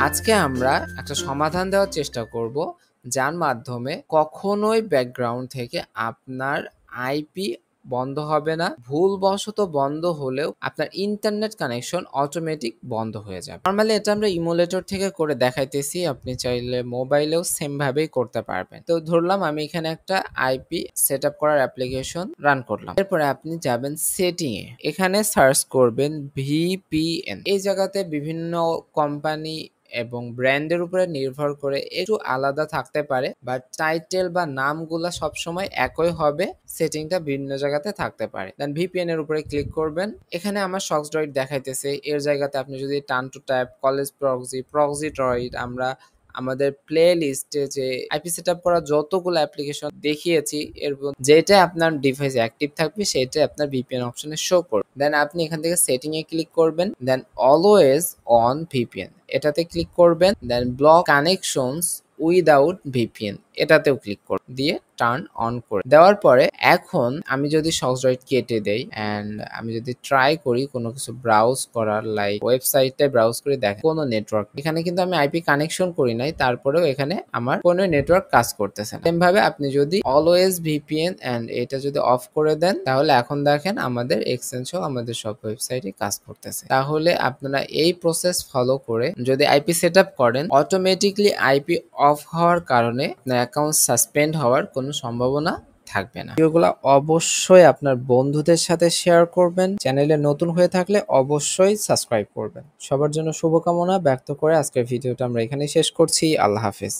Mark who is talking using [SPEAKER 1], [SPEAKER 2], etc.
[SPEAKER 1] আজকে আমরা একটা সমাধান দেওয়ার চেষ্টা করব যার মাধ্যমে কখনোই ব্যাকগ্রাউন্ড থেকে আপনার আইপি বন্ধ হবে না। ভুলবশত বন্ধ হলেও আপনার ইন্টারনেট কানেকশন অটোমেটিক বন্ধ হয়ে যাবে। নরমালি এটা আমরা ইমুলেটর থেকে করে দেখাইতেছি, আপনি চাইলে মোবাইলেও সেম ভাবেই করতে পারবেন। তো ধরলাম আমি এখানে একটা আইপি সেট আপ করার অ্যাপ্লিকেশন রান করলাম। এরপরে আপনি যাবেন সেটিং এ, এখানে সার্চ করবেন ভিপিএন। এই জায়গাতে বিভিন্ন কোম্পানি এবং ব্র্যান্ডের উপরে নির্ভর করে একটু আলাদা থাকতে পারে, বাট টাইটেল বা নামগুলা সবসময় একই হবে, সেটিংটা ভিন্ন জায়গাতে থাকতে পারে। দেন ভিপিএন এর উপরে ক্লিক করবেন। এখানে আমার সক্স ড্রয়েড দেখাইতেছে, এর জায়গাতে আপনি যদি টান to tap college proxy droid, আমরা আমাদের প্লে লিস্টে যে আইপি সেট আপ করা যতগুলো অ্যাপ্লিকেশন দেখিয়েছি এর যেটা আপনার ডিভাইসে অ্যাক্টিভ থাকবে সেটা আপনার ভিপিএন অপশনে শো করবে। দেন আপনি এখান থেকে সেটিং এ ক্লিক করবেন, দেন অলওয়েজ অন ভিপিএন এটাতে ক্লিক করবেন, দেন ব্লক কানেকশনস উইদাউট ভিপিএন এটাতেও ক্লিক করবেন, দিয়ে টার্ন অন করে দেওয়ার পরে এখন আমি যদি সক্স ড্রয়েড কেটে দেই অ্যান্ড আমি যদি ট্রাই করি কোনো কিছু ব্রাউজ করার, লাইক ওয়েবসাইটে ব্রাউজ করে দেখেন কোনো নেটওয়ার্ক, এখানে কিন্তু আমি আইপি কানেকশন করি নাই, তারপরেও এখানে আমার কোনো নেটওয়ার্ক কাজ করতেছে না। সেম ভাবে আপনি যদি অলওয়েজ ভিপিএন এন্ড এটা যদি অফ করে দেন তাহলে এখন দেখেন আমাদের এক্সচেঞ্জ আমাদের সব ওয়েবসাইটে কাজ করতেছে। তাহলে আপনারা এই প্রসেস ফলো করে যদি আইপি সেট আপ করেন, অটোমেটিকলি আইপি অফ হওয়ার কারণে আপনার অ্যাকাউন্ট সাসপেন্ড হওয়ার কোনো সম্ভাবনা থাকবে না। ভিডিওগুলো অবশ্যই আপনার বন্ধুদের সাথে শেয়ার করবেন। চ্যানেলে নতুন হয়ে থাকলে অবশ্যই সাবস্ক্রাইব করবেন। সবার জন্য শুভকামনা ব্যক্ত করে আজকের ভিডিওটা আমরা এখানেই শেষ করছি। আল্লাহ হাফেজ।